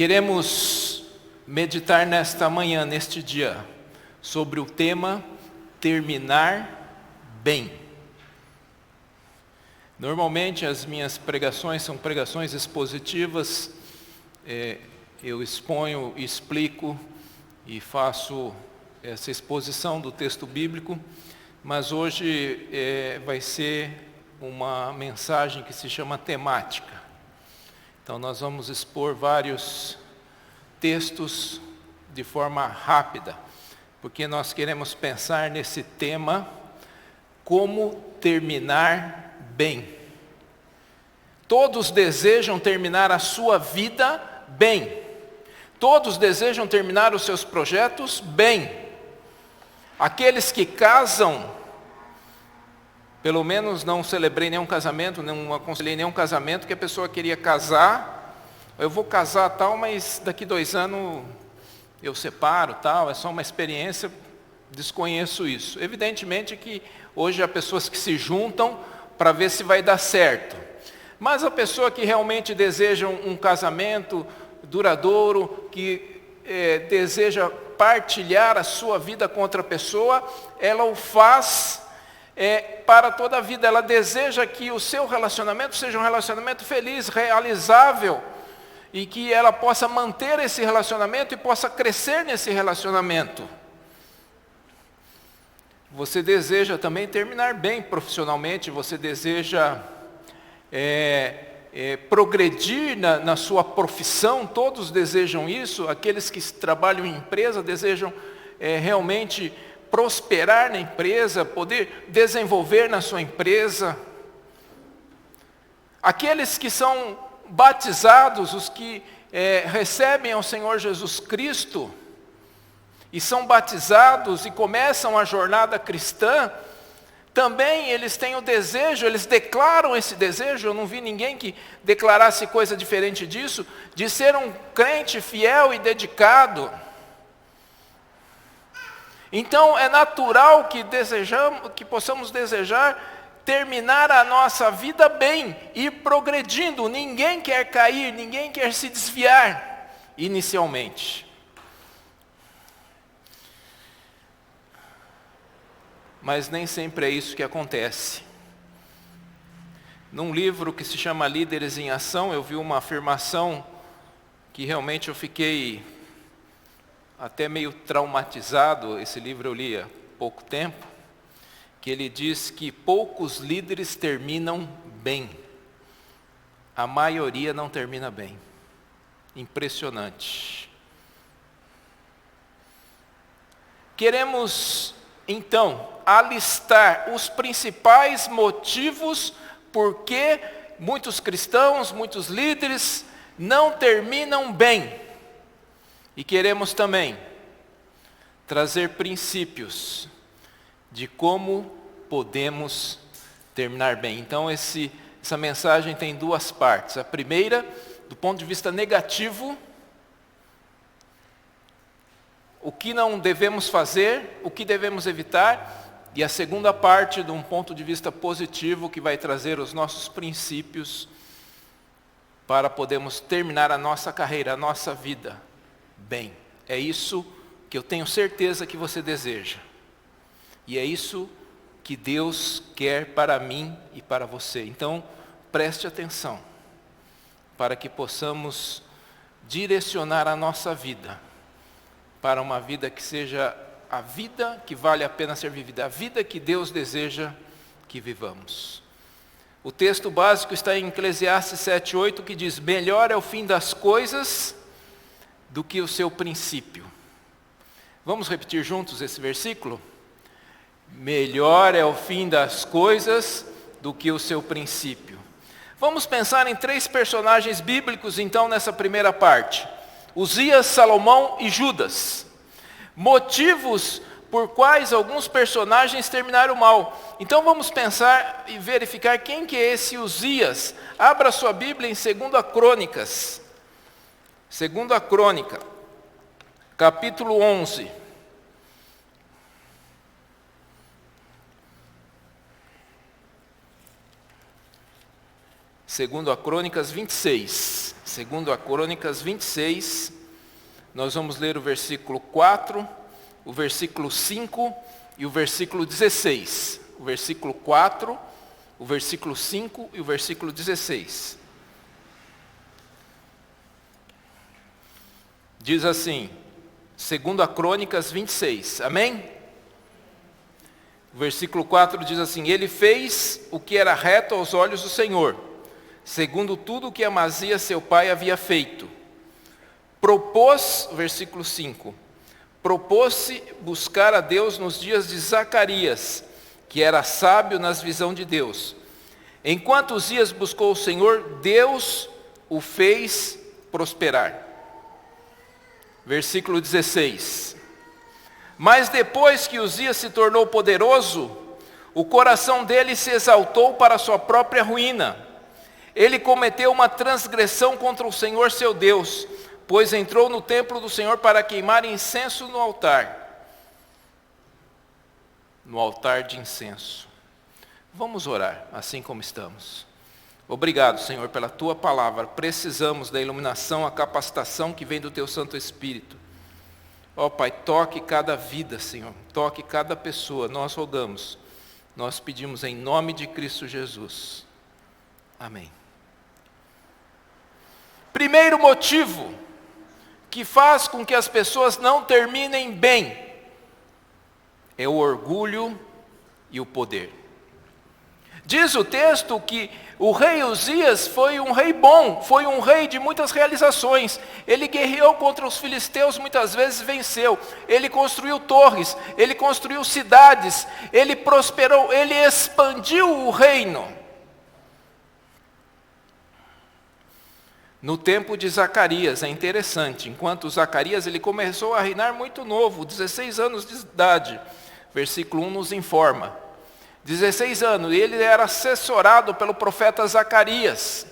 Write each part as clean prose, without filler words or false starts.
Queremos meditar nesta manhã, neste dia, sobre o tema terminar bem. Normalmente as minhas pregações são pregações expositivas, eu exponho, explico e faço essa exposição do texto bíblico, mas hoje vai ser uma mensagem que se chama temática. Então nós vamos expor vários textos de forma rápida, porque nós queremos pensar nesse tema, como terminar bem. Todos desejam terminar a sua vida bem. Todos desejam terminar os seus projetos bem. Aqueles que casam, pelo menos não celebrei nenhum casamento, não aconselhei nenhum casamento, que a pessoa queria casar, eu vou casar tal, mas daqui 2 anos eu separo tal, é só uma experiência, desconheço isso. Evidentemente que hoje há pessoas que se juntam para ver se vai dar certo. Mas a pessoa que realmente deseja um casamento duradouro, que deseja partilhar a sua vida com outra pessoa, ela o faz para toda a vida. Ela deseja que o seu relacionamento seja um relacionamento feliz, realizável, e que ela possa manter esse relacionamento e possa crescer nesse relacionamento. Você deseja também terminar bem profissionalmente, você deseja progredir na sua profissão, todos desejam isso. Aqueles que trabalham em empresa desejam realmente prosperar na empresa, poder desenvolver na sua empresa. Aqueles que são batizados, os que recebem ao Senhor Jesus Cristo, e são batizados e começam a jornada cristã, também eles têm o desejo, eles declaram esse desejo, eu não vi ninguém que declarasse coisa diferente disso, de ser um crente fiel e dedicado. Então é natural que possamos desejar terminar a nossa vida bem, ir progredindo. Ninguém quer cair, ninguém quer se desviar inicialmente. Mas nem sempre é isso que acontece. Num livro que se chama Líderes em Ação, eu vi uma afirmação que realmente eu fiquei até meio traumatizado. Esse livro eu li há pouco tempo, que ele diz que poucos líderes terminam bem. A maioria não termina bem. Impressionante. Queremos, então, alistar os principais motivos por que muitos cristãos, muitos líderes não terminam bem. E queremos também trazer princípios de como podemos terminar bem. Então essa mensagem tem 2 partes. A primeira, do ponto de vista negativo, o que não devemos fazer, o que devemos evitar. E a segunda parte, de um ponto de vista positivo, que vai trazer os nossos princípios para podermos terminar a nossa carreira, a nossa vida bem. É isso que eu tenho certeza que você deseja. E é isso que Deus quer para mim e para você. Então, preste atenção, para que possamos direcionar a nossa vida para uma vida que seja a vida que vale a pena ser vivida, a vida que Deus deseja que vivamos. O texto básico está em Eclesiastes 7:8, que diz: melhor é o fim das coisas do que o seu princípio. Vamos repetir juntos esse versículo? Melhor é o fim das coisas do que o seu princípio. Vamos pensar em 3 personagens bíblicos, então, nessa primeira parte: Uzias, Salomão e Judas. Motivos por quais alguns personagens terminaram mal. Então vamos pensar e verificar quem que é esse Uzias. Abra sua Bíblia em 2 Crônicas. 2 Crônica, capítulo 11. Segundo a Crônicas 26. Segundo a Crônicas 26, nós vamos ler o versículo 4, o versículo 5 e o versículo 16. O versículo 4, o versículo 5 e o versículo 16. Diz assim, segundo a Crônicas 26, amém? O versículo 4 diz assim: Ele fez o que era reto aos olhos do Senhor, segundo tudo o que Amazias seu pai havia feito. Propôs, versículo 5, propôs-se buscar a Deus nos dias de Zacarias, que era sábio nas visões de Deus. Enquanto Uzias buscou o Senhor, Deus o fez prosperar. Versículo 16. Mas depois que Uzias se tornou poderoso, o coração dele se exaltou para a sua própria ruína. Ele cometeu uma transgressão contra o Senhor seu Deus, pois entrou no templo do Senhor para queimar incenso no altar. No altar de incenso. Vamos orar, assim como estamos. Obrigado, Senhor, pela Tua palavra. Precisamos da iluminação, a capacitação que vem do Teu Santo Espírito. Ó Pai, toque cada vida, Senhor. Toque cada pessoa. Nós rogamos. Nós pedimos em nome de Cristo Jesus. Amém. Primeiro motivo que faz com que as pessoas não terminem bem é o orgulho e o poder. Diz o texto que o rei Uzias foi um rei bom, foi um rei de muitas realizações. Ele guerreou contra os filisteus, muitas vezes venceu. Ele construiu torres, ele construiu cidades, ele prosperou, ele expandiu o reino. No tempo de Zacarias, é interessante, enquanto Zacarias ele começou a reinar muito novo, 16 anos de idade. Versículo 1 nos informa. 16 anos, e ele era assessorado pelo profeta Zacarias.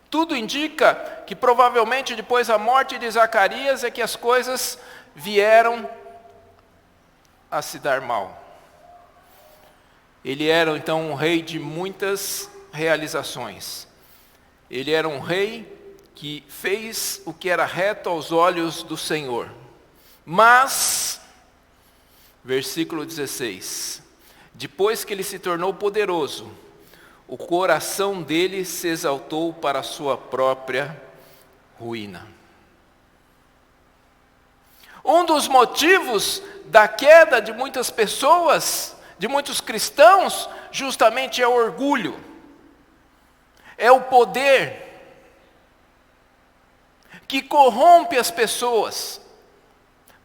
Tudo indica que provavelmente depois da morte de Zacarias é que as coisas vieram a se dar mal. Ele era então um rei de muitas realizações. Ele era um rei que fez o que era reto aos olhos do Senhor. Mas, versículo 16, depois que ele se tornou poderoso, o coração dele se exaltou para a sua própria ruína. Um dos motivos da queda de muitas pessoas, de muitos cristãos, justamente é o orgulho, é o poder, que corrompe as pessoas.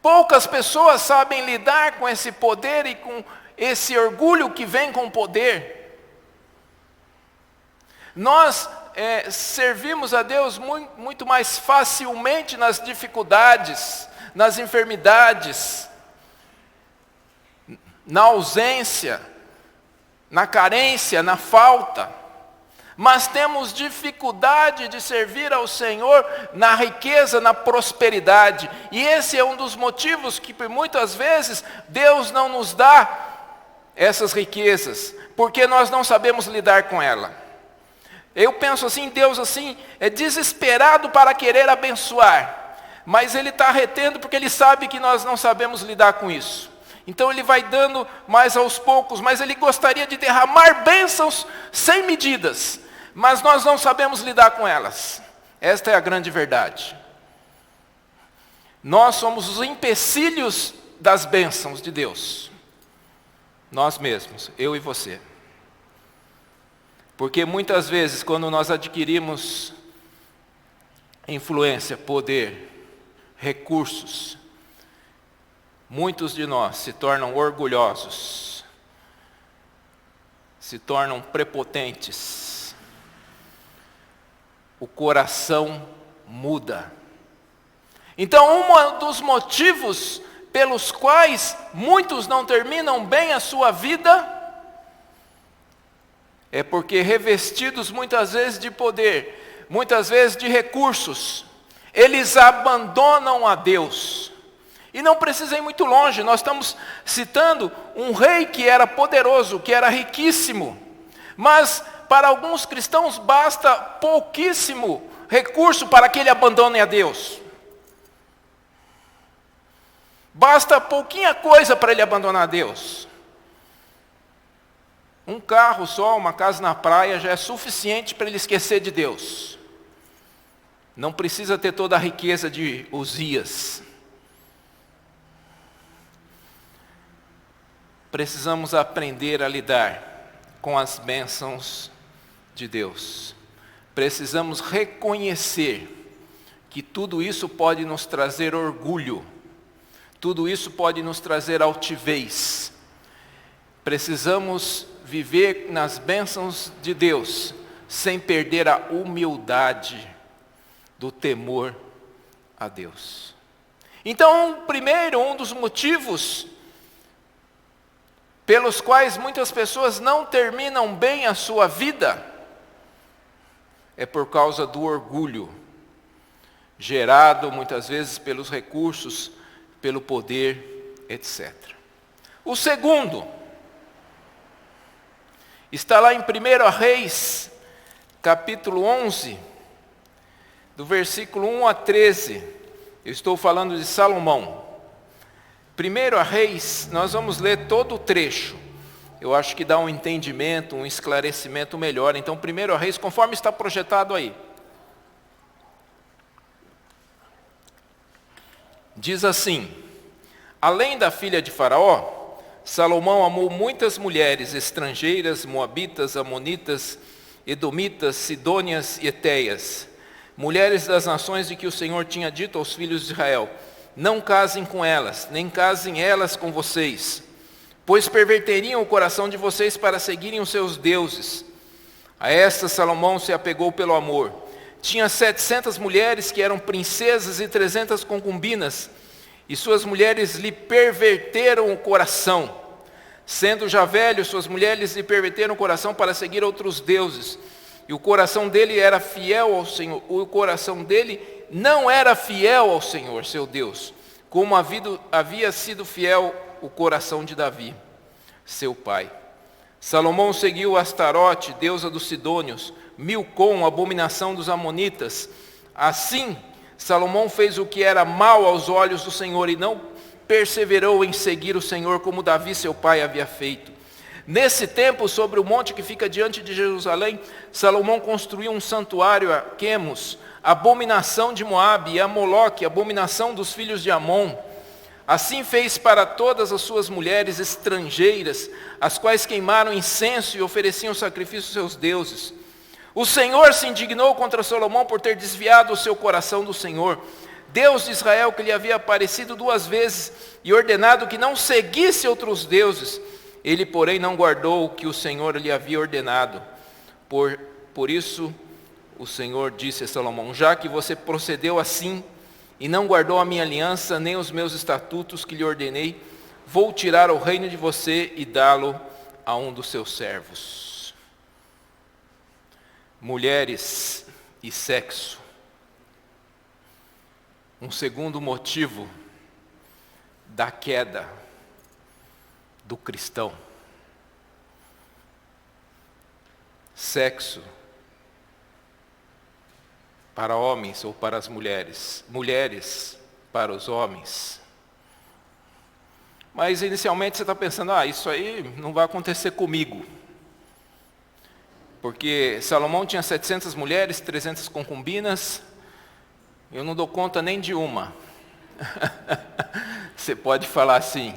Poucas pessoas sabem lidar com esse poder e com esse orgulho que vem com o poder. Nós servimos a Deus muito mais facilmente nas dificuldades, nas enfermidades, na ausência, na carência, na falta. Mas temos dificuldade de servir ao Senhor na riqueza, na prosperidade. E esse é um dos motivos que muitas vezes Deus não nos dá essas riquezas, porque nós não sabemos lidar com ela. Eu penso assim, Deus assim é desesperado para querer abençoar, mas Ele está retendo porque Ele sabe que nós não sabemos lidar com isso. Então Ele vai dando mais aos poucos, mas Ele gostaria de derramar bênçãos sem medidas, mas nós não sabemos lidar com elas. Esta é a grande verdade. Nós somos os empecilhos das bênçãos de Deus. Nós mesmos, eu e você. Porque muitas vezes quando nós adquirimos influência, poder, recursos, muitos de nós se tornam orgulhosos, se tornam prepotentes. O coração muda. Então, um dos motivos pelos quais muitos não terminam bem a sua vida é porque revestidos muitas vezes de poder, muitas vezes de recursos, eles abandonam a Deus. E não precisa ir muito longe, nós estamos citando um rei que era poderoso, que era riquíssimo, mas para alguns cristãos basta pouquíssimo recurso para que ele abandone a Deus. Basta pouquinha coisa para ele abandonar a Deus. Um carro só, uma casa na praia já é suficiente para ele esquecer de Deus. Não precisa ter toda a riqueza de Uzias. Precisamos aprender a lidar com as bênçãos de Deus. Precisamos reconhecer que tudo isso pode nos trazer orgulho. Tudo isso pode nos trazer altivez. Precisamos viver nas bênçãos de Deus, sem perder a humildade do temor a Deus. Então, primeiro, um dos motivos pelos quais muitas pessoas não terminam bem a sua vida é por causa do orgulho, gerado muitas vezes pelos recursos, pelo poder, etc. O segundo está lá em 1 Reis, capítulo 11, do versículo 1 a 13. Eu estou falando de Salomão. 1 Reis, nós vamos ler todo o trecho. Eu acho que dá um entendimento, um esclarecimento melhor. Então, 1 Reis, conforme está projetado aí. Diz assim: além da filha de Faraó, Salomão amou muitas mulheres estrangeiras, moabitas, amonitas, edomitas, sidônias e etéias, mulheres das nações de que o Senhor tinha dito aos filhos de Israel: não casem com elas, nem casem elas com vocês, pois perverteriam o coração de vocês para seguirem os seus deuses. A estas Salomão se apegou pelo amor. Tinha 700 mulheres que eram princesas e 300 concubinas, e suas mulheres lhe perverteram o coração. Sendo já velho, suas mulheres lhe perverteram o coração para seguir outros deuses. E o coração dele era fiel ao Senhor. O coração dele não era fiel ao Senhor, seu Deus, como havia sido fiel o coração de Davi, seu pai. Salomão seguiu Astarote, deusa dos sidônios, Milcom, abominação dos amonitas. Assim, Salomão fez o que era mal aos olhos do Senhor e não perseverou em seguir o Senhor como Davi, seu pai, havia feito. Nesse tempo, sobre o monte que fica diante de Jerusalém, Salomão construiu um santuário a Quemos, abominação de Moabe, e a Moloque, abominação dos filhos de Amon. Assim fez para todas as suas mulheres estrangeiras, as quais queimaram incenso e ofereciam sacrifício aos seus deuses. O Senhor se indignou contra Salomão por ter desviado o seu coração do Senhor, Deus de Israel, que lhe havia aparecido 2 vezes e ordenado que não seguisse outros deuses. Ele, porém, não guardou o que o Senhor lhe havia ordenado. Por isso, o Senhor disse a Salomão: já que você procedeu assim e não guardou a minha aliança, nem os meus estatutos que lhe ordenei, vou tirar o reino de você e dá-lo a um dos seus servos. Mulheres e sexo. Um segundo motivo da queda do cristão. Sexo para homens ou para as mulheres, mulheres para os homens. Mas inicialmente você está pensando: isso aí não vai acontecer comigo. Porque Salomão tinha 700 mulheres, 300 concubinas, eu não dou conta nem de uma. Você pode falar assim.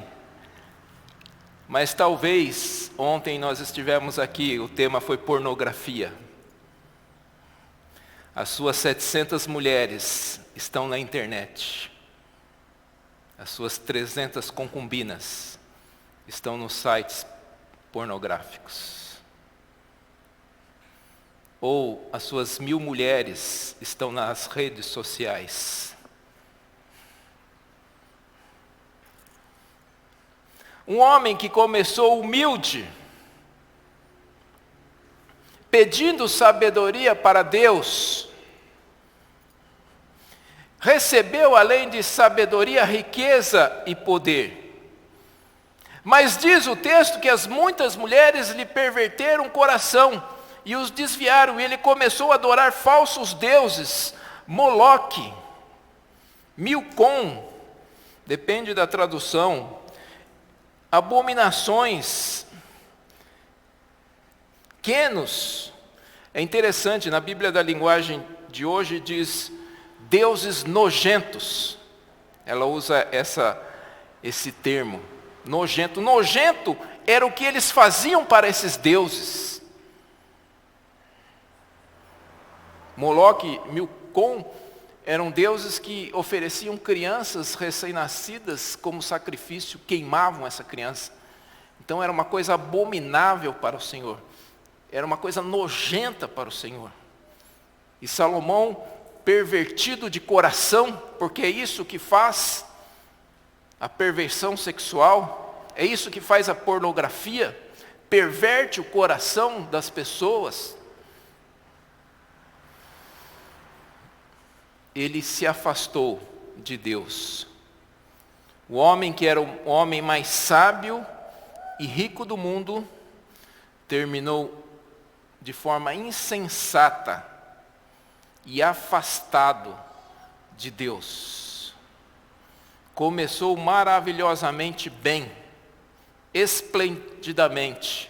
Mas talvez ontem nós estivemos aqui, o tema foi pornografia. As suas 700 mulheres estão na internet. As suas 300 concubinas estão nos sites pornográficos. Ou as suas 1000 mulheres estão nas redes sociais. Um homem que começou humilde, pedindo sabedoria para Deus, recebeu além de sabedoria, riqueza e poder. Mas diz o texto que as muitas mulheres lhe perverteram o coração, e os desviaram, e ele começou a adorar falsos deuses, Moloque, Milcom, depende da tradução, abominações, Quenos. É interessante, na Bíblia da linguagem de hoje diz deuses nojentos. Ela usa esse termo, nojento. Nojento era o que eles faziam para esses deuses. Moloque, Milcom eram deuses que ofereciam crianças recém-nascidas como sacrifício, queimavam essa criança. Então era uma coisa abominável para o Senhor. Era uma coisa nojenta para o Senhor. E Salomão, pervertido de coração, porque é isso que faz a perversão sexual, é isso que faz a pornografia, perverte o coração das pessoas. Ele se afastou de Deus. O homem que era o homem mais sábio e rico do mundo, terminou de forma insensata e afastado de Deus. Começou maravilhosamente bem, esplendidamente,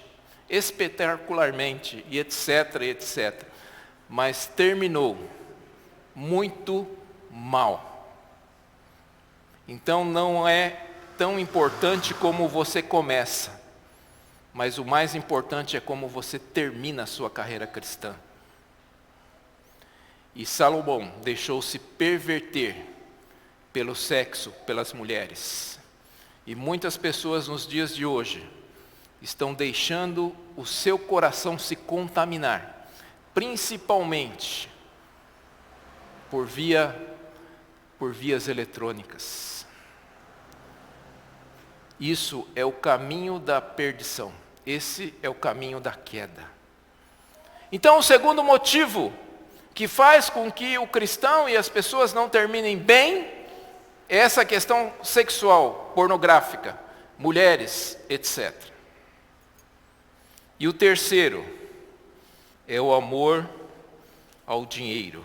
espetacularmente, e etc, etc. Mas terminou muito mal. Então não é tão importante como você começa, mas o mais importante é como você termina a sua carreira cristã. E Salomão deixou-se perverter pelo sexo, pelas mulheres. E muitas pessoas nos dias de hoje estão deixando o seu coração se contaminar, principalmente por vias eletrônicas. Isso é o caminho da perdição. Esse é o caminho da queda. Então, o segundo motivo que faz com que o cristão e as pessoas não terminem bem é essa questão sexual, pornográfica, mulheres, etc. E o terceiro é o amor ao dinheiro.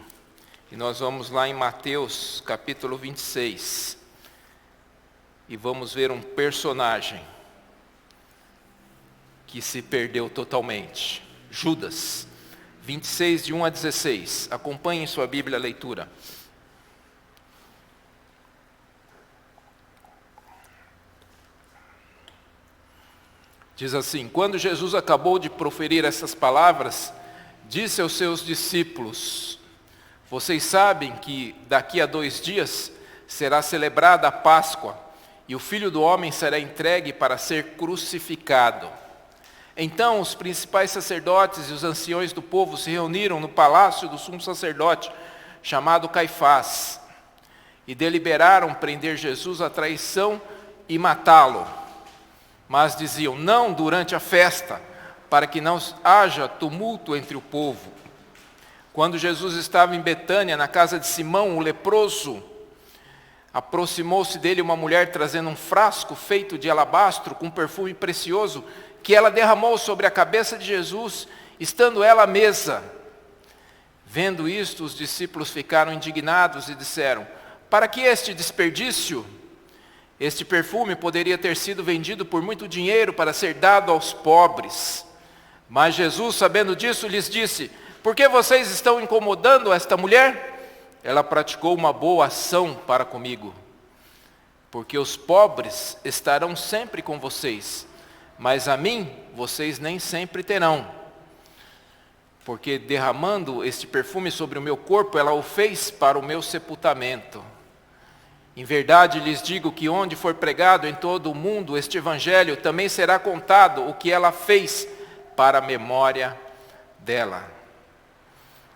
E nós vamos lá em Mateus capítulo 26. E vamos ver um personagem que se perdeu totalmente. Judas, 26, de 1 a 16. Acompanhem sua Bíblia a leitura. Diz assim: quando Jesus acabou de proferir essas palavras, disse aos seus discípulos: vocês sabem que daqui a 2 dias será celebrada a Páscoa, e o Filho do Homem será entregue para ser crucificado. Então os principais sacerdotes e os anciões do povo se reuniram no palácio do sumo sacerdote, chamado Caifás, e deliberaram prender Jesus à traição e matá-lo. Mas diziam: não durante a festa, para que não haja tumulto entre o povo. Quando Jesus estava em Betânia, na casa de Simão, o leproso, aproximou-se dele uma mulher trazendo um frasco feito de alabastro com perfume precioso, que ela derramou sobre a cabeça de Jesus, estando ela à mesa. Vendo isto, os discípulos ficaram indignados e disseram: para que este desperdício? Este perfume poderia ter sido vendido por muito dinheiro para ser dado aos pobres. Mas Jesus, sabendo disso, lhes disse: por que vocês estão incomodando esta mulher? Ela praticou uma boa ação para comigo. Porque os pobres estarão sempre com vocês, mas a mim vocês nem sempre terão. Porque derramando este perfume sobre o meu corpo, ela o fez para o meu sepultamento. Em verdade lhes digo que onde for pregado em todo o mundo este evangelho, também será contado o que ela fez para a memória dela.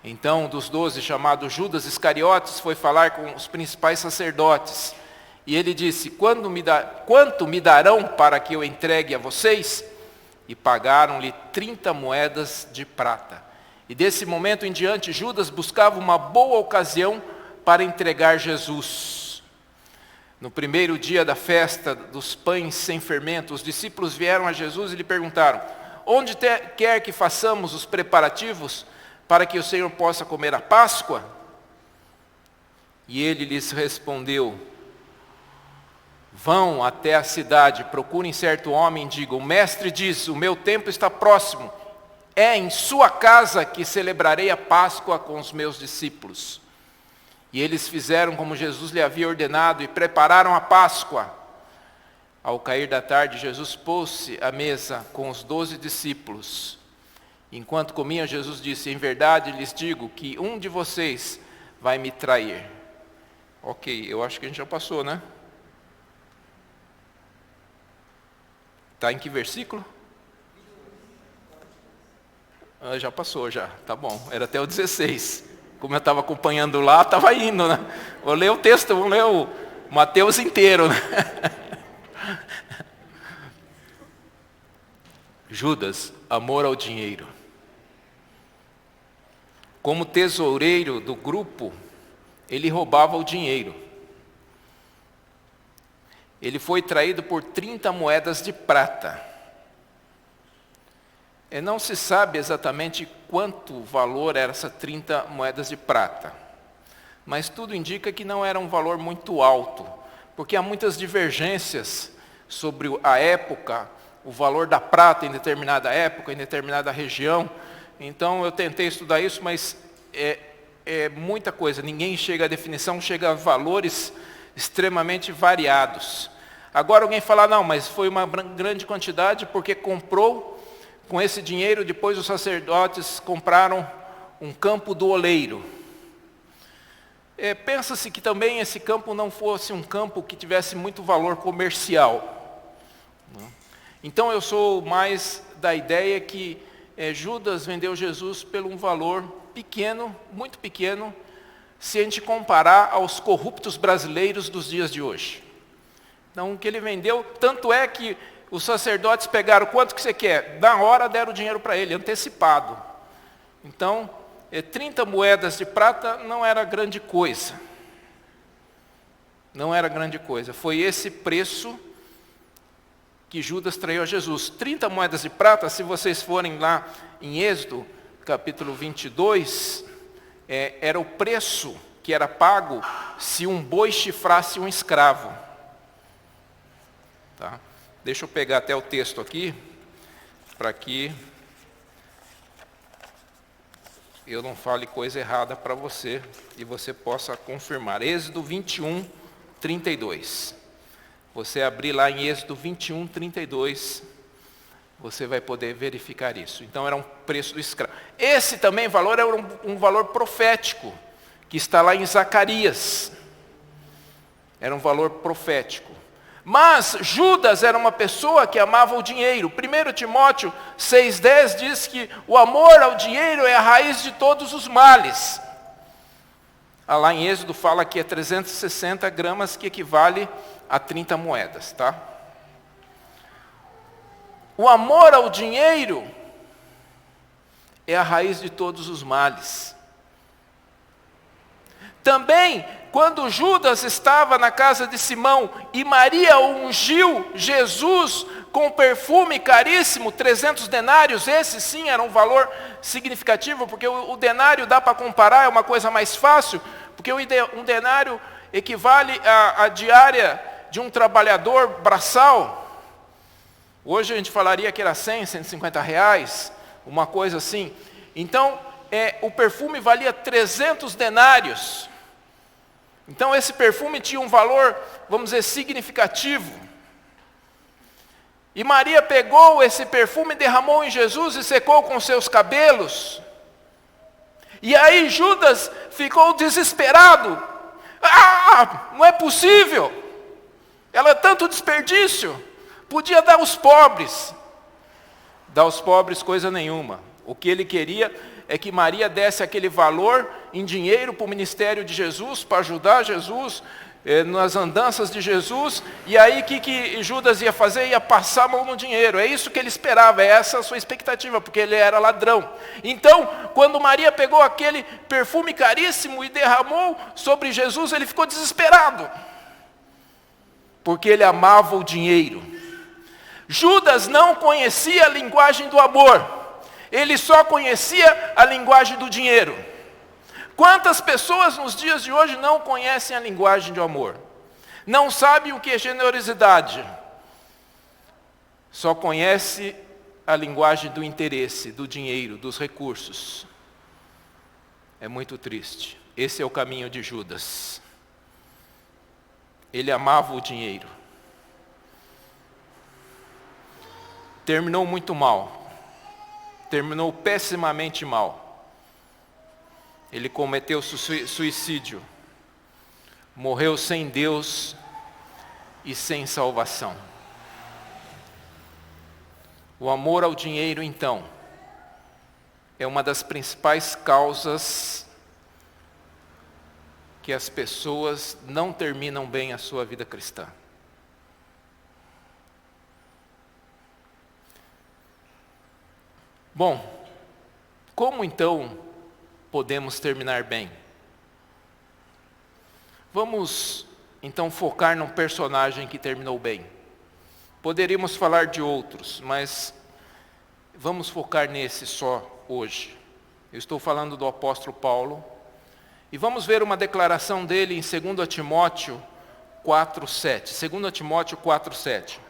Então, um dos 12, chamado Judas Iscariotes, foi falar com os principais sacerdotes. E ele disse: quanto me darão para que eu entregue a vocês? E pagaram-lhe 30 moedas de prata. E desse momento em diante, Judas buscava uma boa ocasião para entregar Jesus. No primeiro dia da festa dos pães sem fermento, os discípulos vieram a Jesus e lhe perguntaram: onde quer que façamos os preparativos para que o Senhor possa comer a Páscoa? E ele lhes respondeu: vão até a cidade, procurem certo homem e digam: o mestre diz, o meu tempo está próximo, é em sua casa que celebrarei a Páscoa com os meus discípulos. E eles fizeram como Jesus lhe havia ordenado e prepararam a Páscoa. Ao cair da tarde, Jesus pôs-se à mesa com os 12 discípulos. Enquanto comiam, Jesus disse: em verdade lhes digo que um de vocês vai me trair. Ok, eu acho que a gente já passou, né? Está em que versículo? Já passou, já. Tá bom. Era até o 16. Como eu estava acompanhando lá, estava indo, né? Vou ler o texto, vou ler o Mateus inteiro, né? Judas, amor ao dinheiro. Como tesoureiro do grupo, ele roubava o dinheiro. Ele foi traído por 30 moedas de prata. E não se sabe exatamente quanto valor era essa 30 moedas de prata. Mas tudo indica que não era um valor muito alto, porque há muitas divergências sobre a época, o valor da prata em determinada época, em determinada região. Então eu tentei estudar isso, mas é muita coisa. Ninguém chega à definição, chega a valores extremamente variados. Agora alguém fala: não, mas foi uma grande quantidade porque comprou com esse dinheiro, depois os sacerdotes compraram um campo do oleiro. Pensa-se que também esse campo não fosse um campo que tivesse muito valor comercial. Então eu sou mais da ideia que Judas vendeu Jesus por um valor pequeno, muito pequeno, se a gente comparar aos corruptos brasileiros dos dias de hoje. Então o que ele vendeu, tanto é que os sacerdotes pegaram: quanto que você quer? Na hora deram o dinheiro para ele, antecipado. Então, 30 moedas de prata não era grande coisa. Não era grande coisa. Foi esse preço que Judas traiu a Jesus. 30 moedas de prata, se vocês forem lá em Êxodo, capítulo 22, era o preço que era pago se um boi chifrasse um escravo. Tá? Deixa eu pegar até o texto aqui, para que eu não fale coisa errada para você e você possa confirmar. Êxodo 21, 32. Você abrir lá em Êxodo 21, 32, você vai poder verificar isso. Então era um preço do escravo. Esse também valor era um valor profético, que está lá em Zacarias. Era um valor profético. Mas Judas era uma pessoa que amava o dinheiro. 1 Timóteo 6,10 diz que o amor ao dinheiro é a raiz de todos os males. Lá em Êxodo fala que é 360 gramas, que equivale a 30 moedas. Tá? O amor ao dinheiro é a raiz de todos os males. Também, quando Judas estava na casa de Simão e Maria ungiu Jesus com perfume caríssimo, 300 denários, esse sim era um valor significativo, porque o denário dá para comparar, é uma coisa mais fácil, porque um denário equivale à diária de um trabalhador braçal. Hoje a gente falaria que era 100, 150 reais, uma coisa assim. Então, o perfume valia 300 denários. Então esse perfume tinha um valor, vamos dizer, significativo. E Maria pegou esse perfume e derramou em Jesus e secou com seus cabelos. E aí Judas ficou desesperado. Não é possível. Ela é tanto desperdício. Podia dar aos pobres. Dar aos pobres coisa nenhuma. O que ele queria é que Maria desse aquele valor em dinheiro para o ministério de Jesus, para ajudar Jesus nas andanças de Jesus. E aí o que Judas ia fazer? Ia passar a mão no dinheiro. É isso que ele esperava, é essa a sua expectativa, porque ele era ladrão. Então, quando Maria pegou aquele perfume caríssimo e derramou sobre Jesus, ele ficou desesperado, porque ele amava o dinheiro. Judas não conhecia a linguagem do amor. Ele só conhecia a linguagem do dinheiro. Quantas pessoas nos dias de hoje não conhecem a linguagem do amor? Não sabem o que é generosidade. Só conhece a linguagem do interesse, do dinheiro, dos recursos. É muito triste. Esse é o caminho de Judas. Ele amava o dinheiro. Terminou muito mal. Terminou pessimamente mal. Ele cometeu suicídio. Morreu sem Deus e sem salvação. O amor ao dinheiro, então, é uma das principais causas que as pessoas não terminam bem a sua vida cristã. Bom, como então podemos terminar bem? Vamos então focar num personagem que terminou bem. Poderíamos falar de outros, mas vamos focar nesse só hoje. Eu estou falando do apóstolo Paulo. E vamos ver uma declaração dele em 2 Timóteo 4:7. 2 Timóteo 4:7.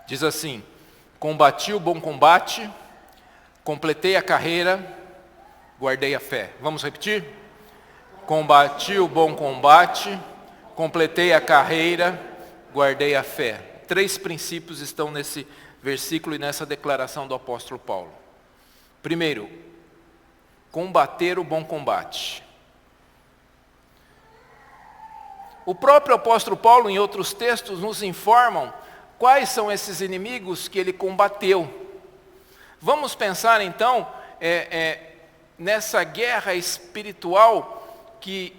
Diz assim: combati o bom combate, completei a carreira, guardei a fé. Vamos repetir? Combati o bom combate, completei a carreira, guardei a fé. 3 princípios estão nesse versículo e nessa declaração do apóstolo Paulo. Primeiro, combater o bom combate. O próprio apóstolo Paulo, em outros textos, nos informam quais são esses inimigos que ele combateu. Vamos pensar então nessa guerra espiritual que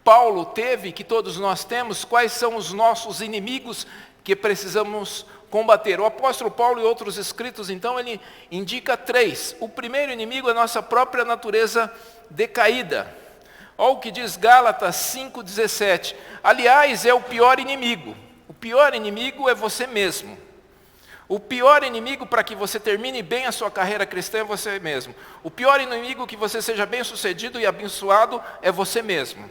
Paulo teve, que todos nós temos. Quais são os nossos inimigos que precisamos combater? O apóstolo Paulo e outros escritos, então, ele indica 3. O primeiro inimigo é a nossa própria natureza decaída. Olha o que diz Gálatas 5:17. Aliás, é o pior inimigo. O pior inimigo é você mesmo. O pior inimigo para que você termine bem a sua carreira cristã é você mesmo. O pior inimigo que você seja bem sucedido e abençoado é você mesmo.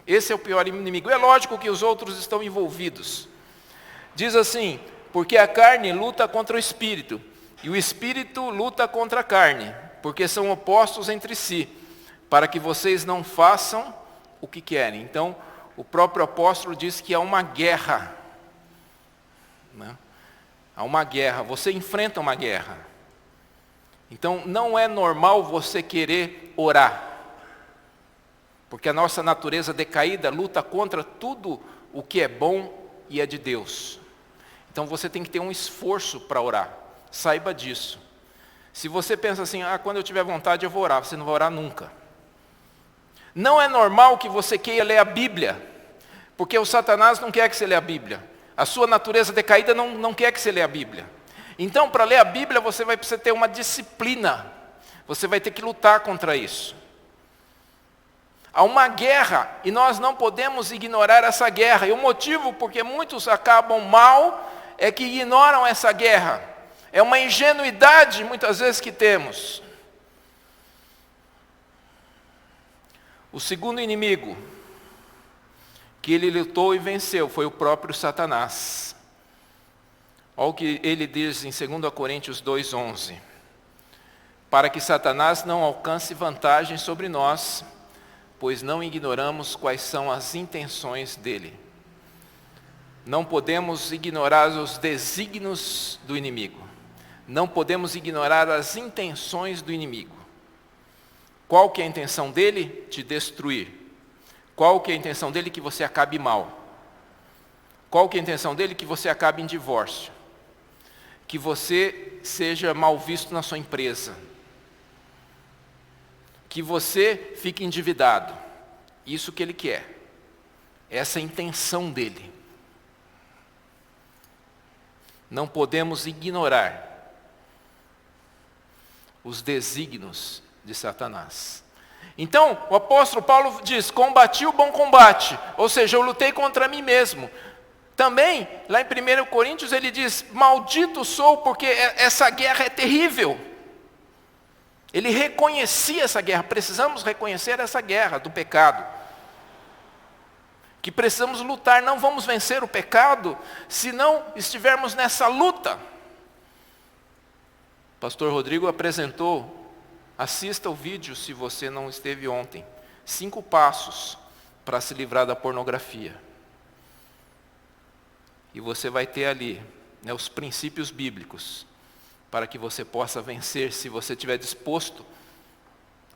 Esse é o pior inimigo. É lógico que os outros estão envolvidos. Diz assim: porque a carne luta contra o espírito, e o espírito luta contra a carne, porque são opostos entre si, para que vocês não façam o que querem. Então, o próprio apóstolo diz que há uma guerra. Há uma guerra, você enfrenta uma guerra. Então, não é normal você querer orar. Porque a nossa natureza decaída luta contra tudo o que é bom e é de Deus. Então você tem que ter um esforço para orar. Saiba disso. Se você pensa assim, quando eu tiver vontade eu vou orar, você não vai orar nunca. Não é normal que você queira ler a Bíblia, porque o Satanás não quer que você leia a Bíblia. A sua natureza decaída não quer que você leia a Bíblia. Então, para ler a Bíblia, você vai precisar ter uma disciplina. Você vai ter que lutar contra isso. Há uma guerra e nós não podemos ignorar essa guerra. E o motivo porque muitos acabam mal é que ignoram essa guerra. É uma ingenuidade muitas vezes que temos. O segundo inimigo que ele lutou e venceu foi o próprio Satanás. Olha o que ele diz em 2 Coríntios 2:11. Para que Satanás não alcance vantagem sobre nós, pois não ignoramos quais são as intenções dele. Não podemos ignorar os desígnios do inimigo. Não podemos ignorar as intenções do inimigo. Qual que é a intenção dele? Te destruir. Qual que é a intenção dele? Que você acabe mal. Qual que é a intenção dele? Que você acabe em divórcio. Que você seja mal visto na sua empresa. Que você fique endividado. Isso que ele quer. Essa é a intenção dele. Não podemos ignorar os desígnios de Satanás. Então, o apóstolo Paulo diz, combati o bom combate, ou seja, eu lutei contra mim mesmo. Também, lá em 1 Coríntios, ele diz, maldito sou porque essa guerra é terrível. Ele reconhecia essa guerra, precisamos reconhecer essa guerra do pecado. Que precisamos lutar, não vamos vencer o pecado se não estivermos nessa luta. O pastor Rodrigo apresentou, assista o vídeo se você não esteve ontem, 5 passos para se livrar da pornografia. E você vai ter ali, né, os princípios bíblicos, para que você possa vencer, se você estiver disposto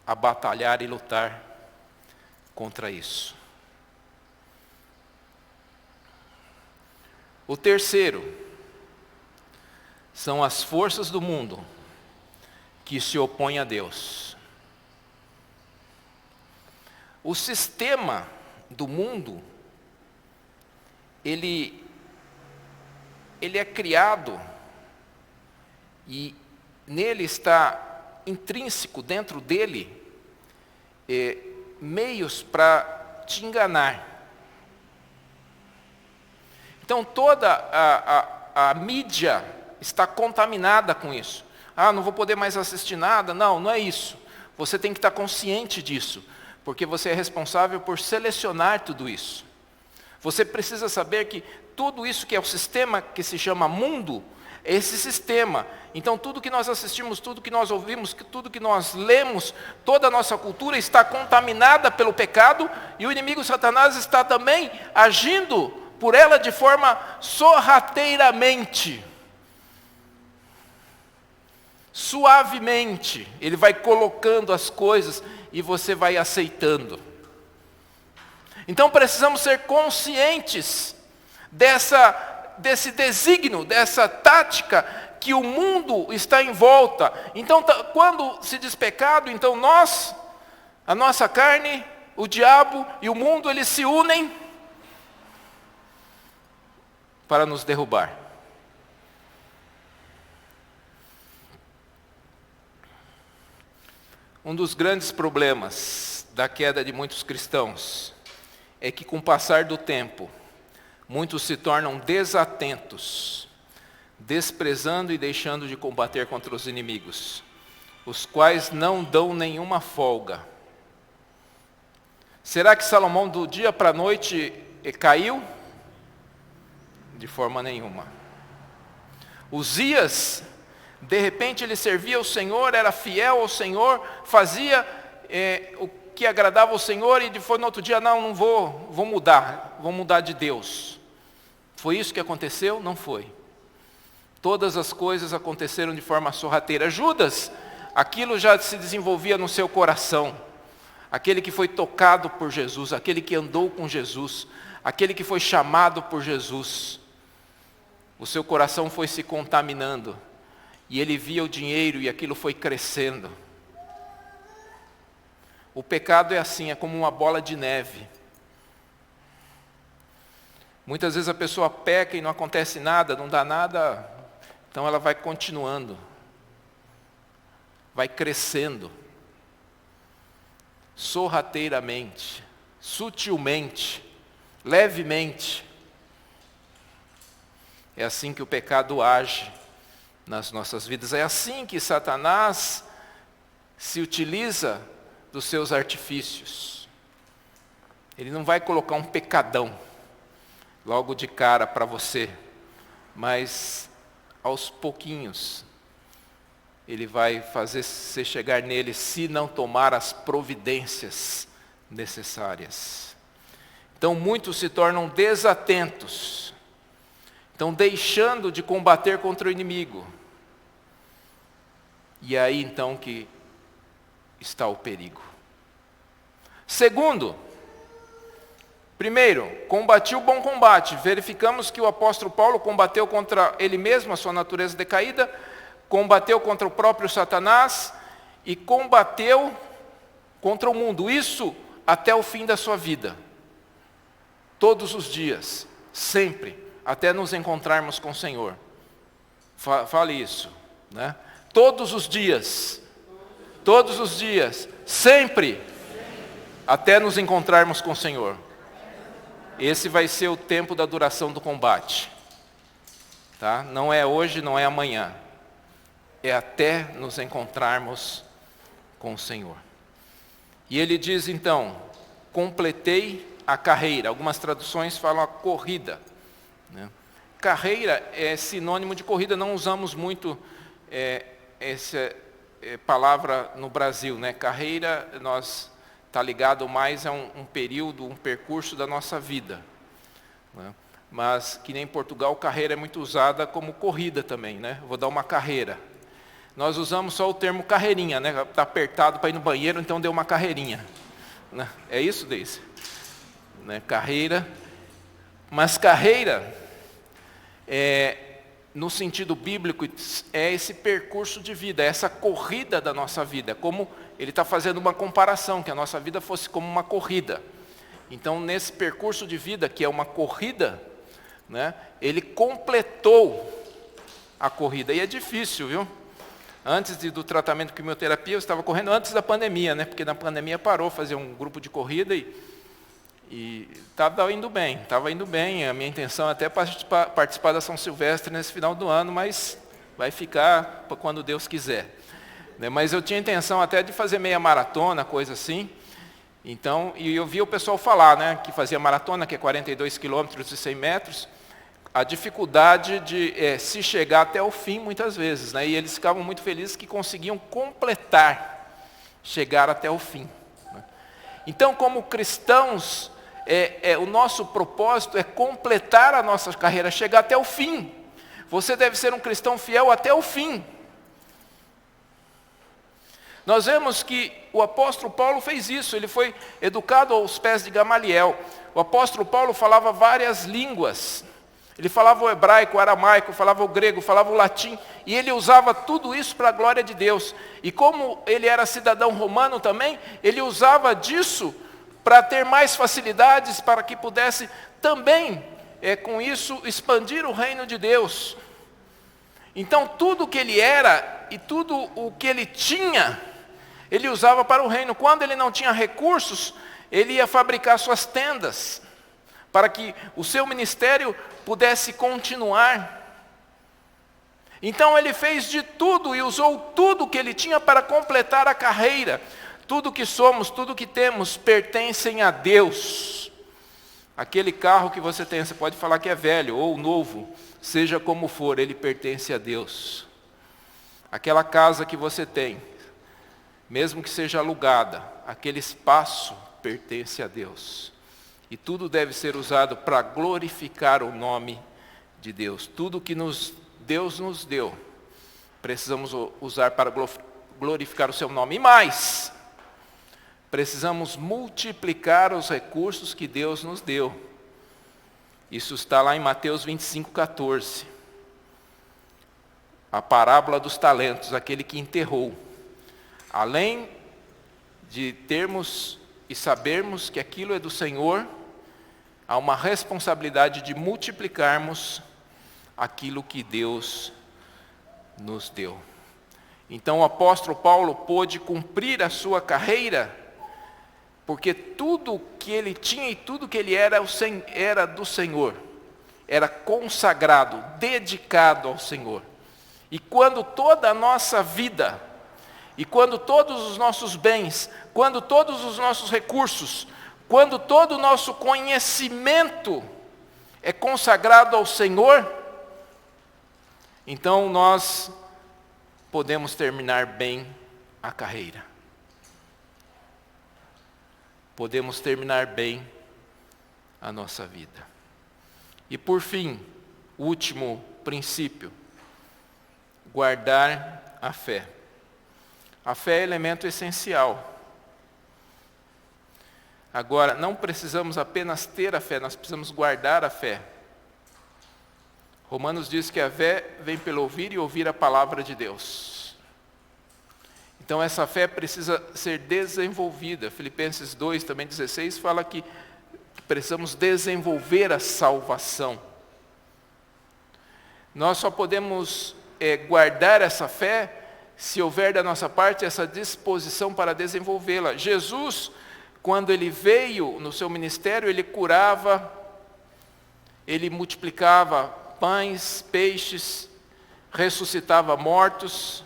a batalhar e lutar contra isso. O terceiro são as forças do mundo que se opõem a Deus. O sistema do mundo, ele é criado e nele está intrínseco dentro dele meios para te enganar. Então toda a mídia está contaminada com isso. Ah, não vou poder mais assistir nada. Não, não é isso. Você tem que estar consciente disso, porque você é responsável por selecionar tudo isso. Você precisa saber que tudo isso que é o sistema que se chama mundo, é esse sistema. Então tudo que nós assistimos, tudo que nós ouvimos, tudo que nós lemos, toda a nossa cultura está contaminada pelo pecado, e o inimigo Satanás está também agindo por ela de forma sorrateiramente. Suavemente, ele vai colocando as coisas e você vai aceitando. Então precisamos ser conscientes desse desígnio, dessa tática que o mundo está em volta. Então quando se diz pecado, então a nossa carne, o diabo e o mundo, eles se unem para nos derrubar. Um dos grandes problemas da queda de muitos cristãos é que, com o passar do tempo, muitos se tornam desatentos, desprezando e deixando de combater contra os inimigos, os quais não dão nenhuma folga. Será que Salomão do dia para a noite caiu? De forma nenhuma. Uzias, de repente ele servia ao Senhor, era fiel ao Senhor, fazia o que agradava ao Senhor, e no outro dia, não vou mudar de Deus. Foi isso que aconteceu? Não foi. Todas as coisas aconteceram de forma sorrateira. Judas, aquilo já se desenvolvia no seu coração. Aquele que foi tocado por Jesus, aquele que andou com Jesus, aquele que foi chamado por Jesus. O seu coração foi se contaminando. E ele via o dinheiro e aquilo foi crescendo. O pecado é assim, é como uma bola de neve. Muitas vezes a pessoa peca e não acontece nada, não dá nada, então ela vai continuando. Vai crescendo. Sorrateiramente, sutilmente, levemente. É assim que o pecado age nas nossas vidas. É assim que Satanás se utiliza dos seus artifícios. Ele não vai colocar um pecadão logo de cara para você, mas aos pouquinhos ele vai fazer você chegar nele, se não tomar as providências necessárias. Então muitos se tornam desatentos, estão deixando de combater contra o inimigo. E é aí então que está o perigo. Segundo, primeiro, combati o bom combate. Verificamos que o apóstolo Paulo combateu contra ele mesmo, a sua natureza decaída, combateu contra o próprio Satanás e combateu contra o mundo. Isso até o fim da sua vida. Todos os dias, sempre, até nos encontrarmos com o Senhor. Fale isso, né? Todos os dias, todos os dias, sempre, até nos encontrarmos com o Senhor. Esse vai ser o tempo da duração do combate. Tá? Não é hoje, não é amanhã. É até nos encontrarmos com o Senhor. E ele diz então, completei a carreira. Algumas traduções falam a corrida. Né? Carreira é sinônimo de corrida, não usamos muito essa palavra no Brasil. Né? Carreira, está ligado mais a um período, um percurso da nossa vida. Né? Mas que nem em Portugal, carreira é muito usada como corrida também. Né? Vou dar uma carreira. Nós usamos só o termo carreirinha, né? Está apertado para ir no banheiro, então deu uma carreirinha. Né? É isso, Deise? Né? Carreira. Mas carreira, no sentido bíblico, é esse percurso de vida, é essa corrida da nossa vida. Como ele está fazendo uma comparação, que a nossa vida fosse como uma corrida. Então, nesse percurso de vida, que é uma corrida, né? Ele completou a corrida. E é difícil, viu? Antes do tratamento de quimioterapia, eu estava correndo antes da pandemia, né? Porque na pandemia parou fazer um grupo de corrida e estava indo bem. A minha intenção é até participar da São Silvestre nesse final do ano, mas vai ficar para quando Deus quiser. Né? Mas eu tinha intenção até de fazer meia maratona, coisa assim. Então, e eu via o pessoal falar, né? Que fazia maratona, que é 42 quilômetros e 100 metros. A dificuldade de se chegar até o fim, muitas vezes. Né? E eles ficavam muito felizes que conseguiam completar, chegar até o fim. Né? Então, como cristãos, o nosso propósito é completar a nossa carreira, chegar até o fim. Você deve ser um cristão fiel até o fim. Nós vemos que o apóstolo Paulo fez isso, ele foi educado aos pés de Gamaliel. O apóstolo Paulo falava várias línguas. Ele falava o hebraico, o aramaico, falava o grego, falava o latim, e ele usava tudo isso para a glória de Deus. E como ele era cidadão romano também, ele usava disso para ter mais facilidades, para que pudesse também, com isso, expandir o reino de Deus. Então, tudo o que ele era e tudo o que ele tinha, ele usava para o reino. Quando ele não tinha recursos, ele ia fabricar suas tendas, para que o seu ministério pudesse continuar. Então ele fez de tudo e usou tudo que ele tinha para completar a carreira. Tudo que somos, tudo que temos, pertencem a Deus. Aquele carro que você tem, você pode falar que é velho ou novo, seja como for, ele pertence a Deus. Aquela casa que você tem, mesmo que seja alugada, aquele espaço pertence a Deus. E tudo deve ser usado para glorificar o nome de Deus. Tudo que Deus nos deu, precisamos usar para glorificar o seu nome. E mais, precisamos multiplicar os recursos que Deus nos deu. Isso está lá em Mateus 25:14. A parábola dos talentos, aquele que enterrou. Além de termos e sabermos que aquilo é do Senhor, há uma responsabilidade de multiplicarmos aquilo que Deus nos deu. Então o apóstolo Paulo pôde cumprir a sua carreira, porque tudo que ele tinha e tudo que ele era do Senhor. Era consagrado, dedicado ao Senhor. E quando toda a nossa vida, e quando todos os nossos bens, quando todos os nossos recursos, quando todo o nosso conhecimento é consagrado ao Senhor, então nós podemos terminar bem a carreira. Podemos terminar bem a nossa vida. E por fim, último princípio, guardar a fé. A fé é elemento essencial. Agora, não precisamos apenas ter a fé, nós precisamos guardar a fé. Romanos diz que a fé vem pelo ouvir e ouvir a palavra de Deus. Então essa fé precisa ser desenvolvida. Filipenses 2, também 16, fala que precisamos desenvolver a salvação. Nós só podemos guardar essa fé se houver da nossa parte essa disposição para desenvolvê-la. Jesus, quando ele veio no seu ministério, ele curava, ele multiplicava pães, peixes, ressuscitava mortos,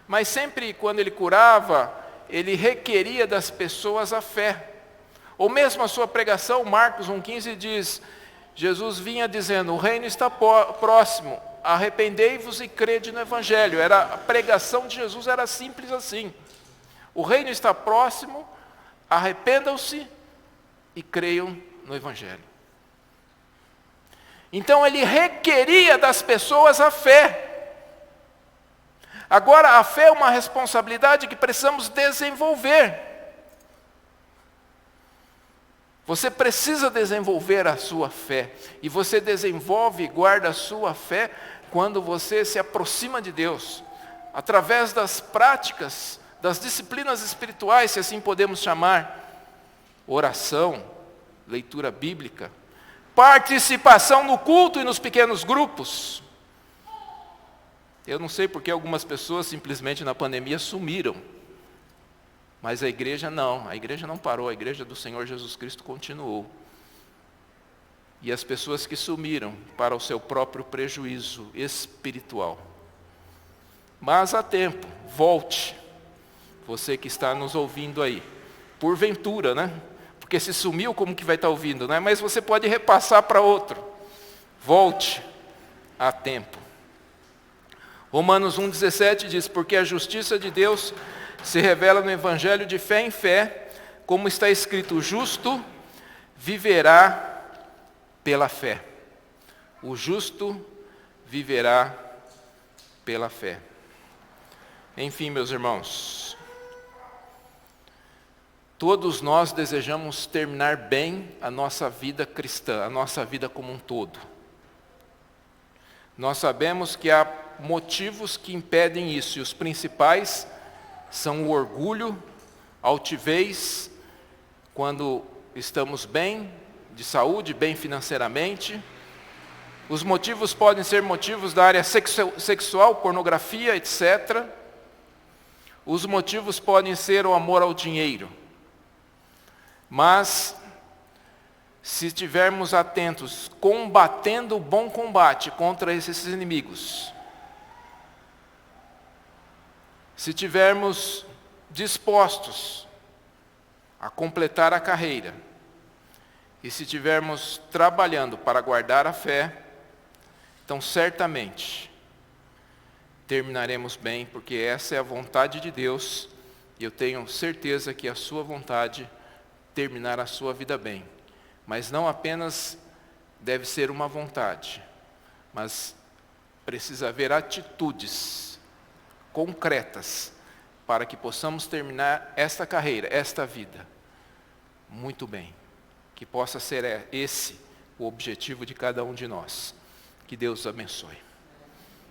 mas sempre quando ele curava, ele requeria das pessoas a fé. Ou mesmo a sua pregação, Marcos 1,15 diz, Jesus vinha dizendo, o reino está próximo, arrependei-vos e crede no Evangelho. A pregação de Jesus era simples assim. O reino está próximo, arrependam-se e creiam no Evangelho. Então ele requeria das pessoas a fé. Agora, a fé é uma responsabilidade que precisamos desenvolver. Você precisa desenvolver a sua fé. E você desenvolve e guarda a sua fé quando você se aproxima de Deus. Através das práticas, das disciplinas espirituais, se assim podemos chamar. Oração, leitura bíblica, participação no culto e nos pequenos grupos. Eu não sei porque algumas pessoas simplesmente na pandemia sumiram. Mas a igreja não parou, a igreja do Senhor Jesus Cristo continuou. E as pessoas que sumiram para o seu próprio prejuízo espiritual. Mas há tempo, volte, você que está nos ouvindo aí, porventura, né? Porque se sumiu, como que vai estar ouvindo, né? Mas você pode repassar para outro. Volte, há tempo. Romanos 1,17 diz, porque a justiça de Deus se revela no Evangelho de fé em fé, como está escrito, o justo viverá pela fé. O justo viverá pela fé. Enfim, meus irmãos, todos nós desejamos terminar bem a nossa vida cristã, a nossa vida como um todo. Nós sabemos que há motivos que impedem isso, e os principais são o orgulho, altivez, quando estamos bem de saúde, bem financeiramente. Os motivos podem ser motivos da área sexual, pornografia, etc. Os motivos podem ser o amor ao dinheiro. Mas, se estivermos atentos, combatendo o bom combate contra esses inimigos, se estivermos dispostos a completar a carreira, e se estivermos trabalhando para guardar a fé, então certamente terminaremos bem, porque essa é a vontade de Deus, e eu tenho certeza que a sua vontade terminar a sua vida bem. Mas não apenas deve ser uma vontade, mas precisa haver atitudes concretas para que possamos terminar esta carreira, esta vida, muito bem. Que possa ser esse o objetivo de cada um de nós. Que Deus abençoe.